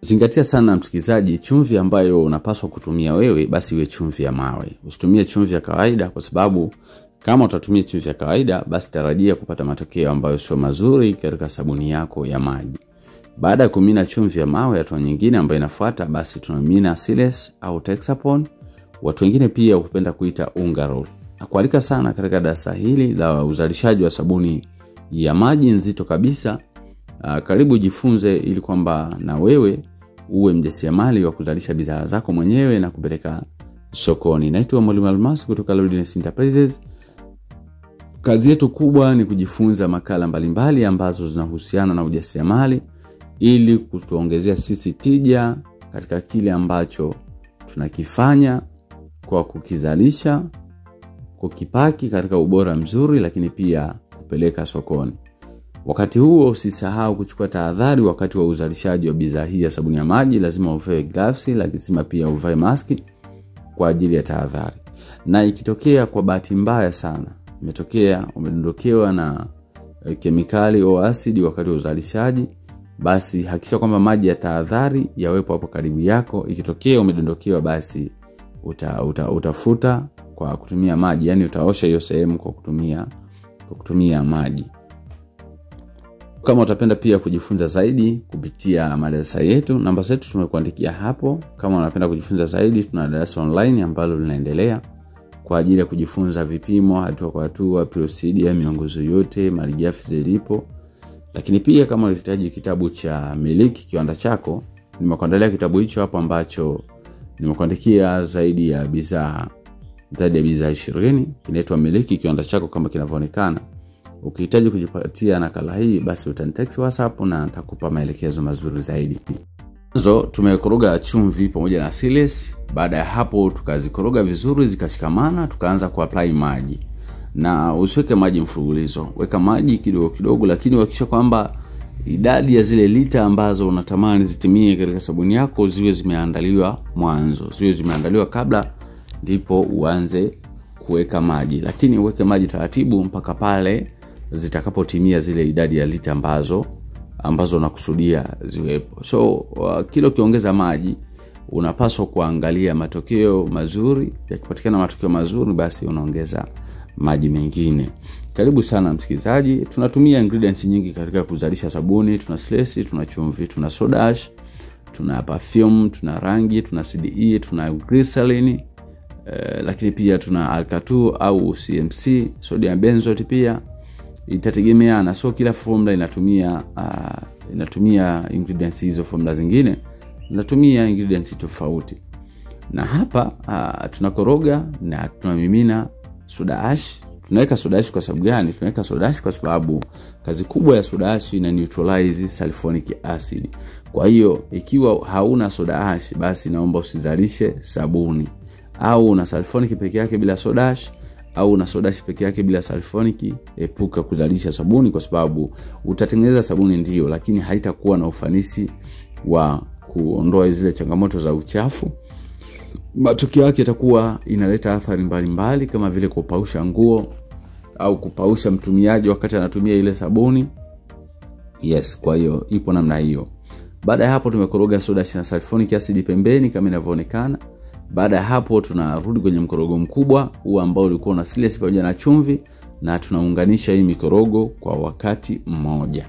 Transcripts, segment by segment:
Zingatia sana msikilizaji, chumvi ambayo unapaswa kutumia wewe basi iwe chumvi ya mawe. Usitumie chumvi ya kawaida, kwa sababu kama utatumia chumvi ya kawaida basi tarajia kupata matokeo ambayo sio mazuri katika sabuni yako ya maji. Baada ya kumimina chumvi ya mawe, hatua nyingine ambayo inafuata basi tunamimina Siles au Texapon. Watu wengine pia hupenda kuita unga roll. Nakualika sana katika darasa hili la uzalishaji wa sabuni ya maji nzito kabisa. Karibu jifunze ili kwamba na wewe uwe mjasiriamali wa kuzalisha bidhaa zako mwenyewe na kupeleka sokoni. Naitwa Mwalimu Almas kutoka Lodness Enterprises. Kazi yetu kubwa ni kujifunza makala mbalimbali ambazo zinahusiana na ujasiriamali ili kutuongezea sisi tija katika kile ambacho tunakifanya, kwa kukizalisha, kukipaki katika ubora mzuri, lakini pia kupeleka sokoni. Wakati huo usisahau kuchukua tahadhari wakati wa uzalishaji wa bidhaa hii ya sabuni ya maji. Lazima uvae gloves, lazima pia uvae maski kwa ajili ya tahadhari. Na ikitokea kwa bahati mbaya sana imetokea umedondokewa na kemikali au asidi wakati wa uzalishaji, basi hakikisha kwamba maji ya tahadhari yawepo hapo karibu yako. Ikitokea umedondokewa basi utafuta kwa kutumia maji, yani utaosha hiyo sehemu kwa kutumia maji. Kama utapenda pia kujifunza zaidi kupitia madarasa yetu, namba zetu tumekuandikia hapo. Kama unapenda kujifunza zaidi, tuna darasa online ambalo linaendelea kwa ajili ya kujifunza vipimo hatua kwa hatua, procedure, miongozo yote, malighafi zilipo. Lakini pia kama unahitaji kitabu cha Miliki Kiwanda Chako, nimekuandalia kitabu hicho hapo ambacho nimekuandikia zaidi ya bidhaa 20. Kinaitwa Miliki Kiwanda Chako kama kinavyoonekana. Ukihitaji kujipatia nakala hii basi utanitext WhatsApp na nitakupa maelekezo mazuri zaidi. Tumekoroga chumvi pamoja na Siles. Baada ya hapo tukazikoroga vizuri zikashikamana, tukaanza kuapply maji. Na usiweke maji mfululizo, weka maji kidogo kidogo, lakini hakikisha kwamba idadi ya zile lita ambazo unatamani zitimie katika sabuni yako ziwe zimeandaliwa mwanzo, ziwe zimeandaliwa kabla ndipo uanze kuweka maji. Lakini uweke maji taratibu mpaka pale zitakapotimia zile idadi ya lita ambazo unakusudia ziwepo. So kila ukiongeza maji unapaswa kuangalia matokeo mazuri. Yakipatikana matokeo mazuri basi unaongeza maji mengine. Karibu sana msikilizaji. Tunatumia ingredients nyingi katika kuzalisha sabuni. Tuna Siles, tuna chumvi, tuna soda ash, tuna perfume, tuna rangi, tuna CDE, tuna glycerin, lakini pia tuna alkatu au CMC, sodium benzoate pia. Itategemeana, so kila formula inatumia ingredients hizo, formula zingine zinatumia ingredients tofauti. Na hapa tunakoroga na tunamimina soda ash. Tunaweka soda ash kwa sababu gani? Tunaweka soda ash kwa sababu kazi kubwa ya soda ash ina neutralize sulfonic acid. Kwa hiyo ikiwa hauna soda ash basi naomba usizalishe sabuni. Au una sulfonic peke yake bila soda ash, au una soda ash peke yake bila sulfonic, epuka kuzalisha sabuni, kwa sababu utatengeneza sabuni ndio, lakini haitakuwa na ufanisi wa kuondoa zile changamoto za uchafu. Matokeo yake itakuwa inaleta athari mbalimbali kama vile kupausha nguo au kupausha mtumiaji wakati anatumia ile sabuni. Yes, kwa hiyo ipo namna hiyo. Baada ya hapo tumekoroga soda ash na sulfonic acid pembeni kama inavyoonekana. Baada ya hapo tunarudi kwenye mkorogo mkubwa huu ambao ulikuwa na Siles pamoja na chumvi, na tunaunganisha hii mikorogo kwa wakati mmoja.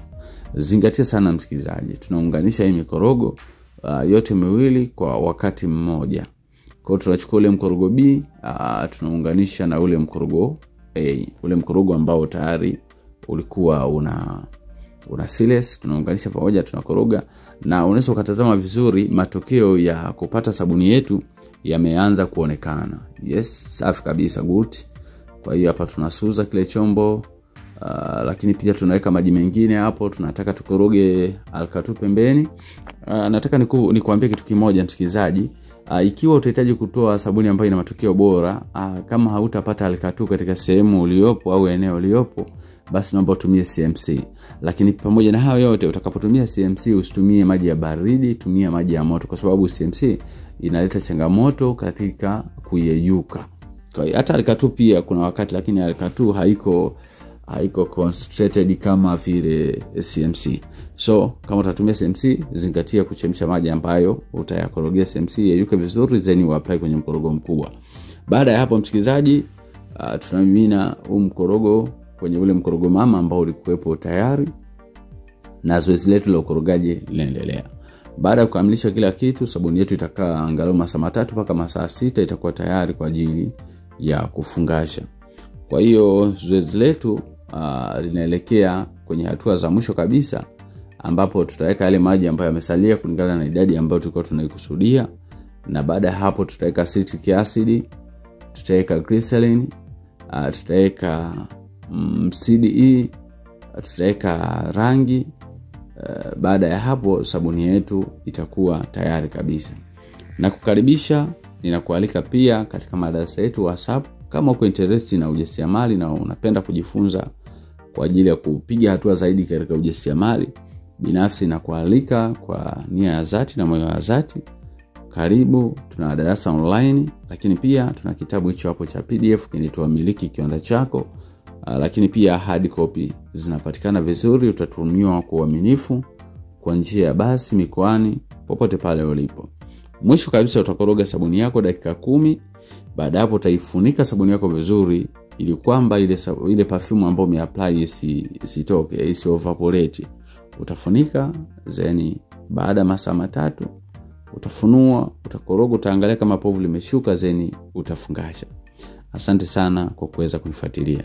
Zingatia sana msikilizaji, tunaunganisha hii mikorogo yote miwili kwa wakati mmoja. Kwa hiyo tunachukua ule mkorogo B, tunaunganisha na ule mkorogo A, ule mkorogo ambao tayari ulikuwa una Siles, tunaunganisha pamoja, tunakoroga. Na unaweza ukatazama vizuri matokeo ya kupata sabuni yetu yameanza kuonekana. Yes, safi kabisa, good. Kwa hiyo hapa tunasuza kile chombo, lakini pia tunaweka maji mengine hapo. Tunataka tukoroge alkatu pembeni. Nataka nikuambie kitu kimoja msikilizaji. Ikiwa utahitaji kutoa sabuni ambayo ina matokeo bora, kama hautapata alkatu katika sehemu uliopo au eneo uliopo, basi naomba utumie CMC. Lakini pamoja na hayo yote, utakapotumia CMC usitumie maji ya baridi, tumia maji ya moto, kwa sababu CMC inaleta changamoto katika kuyeyuka. Kwa hiyo hata alkatu pia kuna wakati, lakini alkatu haiko concentrated kama vile CMC. So kama utatumia CMC, zingatia kuchemsha maji ambayo utayakorogea CMC yayuke vizuri, then uapply kwenye mkorogo mkubwa. Baada ya hapo msikilizaji, tunamimina mkorogo kwenye ule mkorogo mama ambao ulikuwepo tayari, na zoezi letu la ukorogaji linaendelea. Baada ya kukamilisha kila kitu, sabuni yetu itakaa angalau masaa 3 mpaka masaa 6, itakuwa tayari kwa ajili ya kufungasha. Kwa hiyo zoezi letu linaelekea kwenye hatua za mwisho kabisa, ambapo tutaweka yale maji ambayo yamesalia kulingana na idadi ambayo tulikuwa tunaikusudia. Na baada ya hapo tutaweka citric acid, tutaweka glycerin, tutaweka CDE, tutaweka rangi. Baada ya hapo sabuni yetu itakuwa tayari kabisa. Na kukaribisha, ninakualika pia katika madarasa yetu WhatsApp. Kama uko interested na ujasiriamali na unapenda kujifunza kwa ajili ya kupiga hatua zaidi katika ujasiriamali, binafsi nakualika kwa nia ya dhati na moyo wa dhati. Karibu, tuna darasa online, lakini pia tuna kitabu hicho hapo cha PDF kinaitwa Miliki Kiwanda Chako. Lakini pia hard copy zinapatikana vizuri, utatumiwa kwa uaminifu kwa njia ya basi mikoani popote pale ulipo. Mwisho kabisa utakoroga sabuni yako dakika 10. Baada hapo utaifunika sabuni yako vizuri ili kwamba ile perfume ambayo umeapply isitoke, evaporate. Utafunika, then baada masaa 3 utafunua, utakoroga, utaangalia kama povu limeshuka, then utafungasha. Asante sana kwa kuweza kunifuatilia.